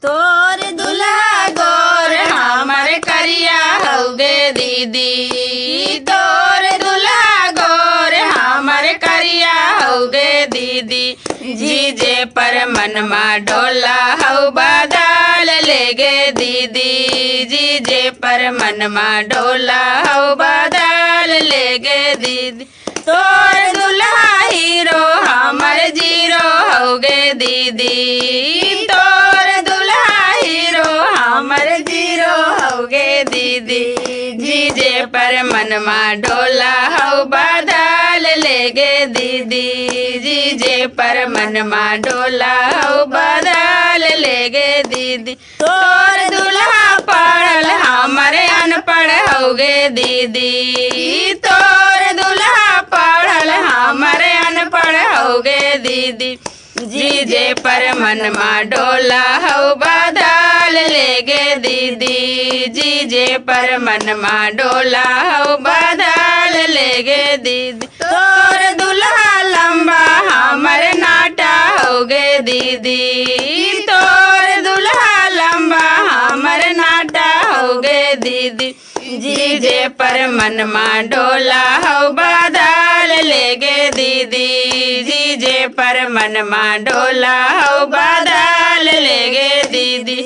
तोर दुल्हा गोर हमर करिया हउगे दीदी। तोर दुल्हा गोर हमर करिया हउगे दीदी। जीजे पर मनमा डोला हउ बदल लेगे दीदी। जीजे पर मनमा डोला हउ बदल लेगे दीदी। तोर दुल्हा हीरो हमर जीरो हउगे दीदी। तोर दुल्हा हीरो हमर जीरो हउगे दीदी। जीजे पर मनमा डोला हउ बदल लेगे दीदी। जीजे पर मनमा डोला हउ बदल लेगे दीदी। तोर दुल्हा पढ़ल हमर अनपढ़ हउगे दीदी। तोर दुल्हा पढ़ल हमर अनपढ़ हउगे दीदी। जीजे पर मनमा डोला हउ बदल लेगे दीदी। जीजे पर मनमा डोला हउ बदल लेगे दीदी। तोर दुल्हा लंबा हमर नाटा हउगे दीदी। तोर दुल्हा लंबा हमर नाटा हउगे दीदी। जीजे पर मनमा डोला हउ बदल लेगे दीदी। जीजे पर मनमा डोला हउ बदल लेगे दीदी।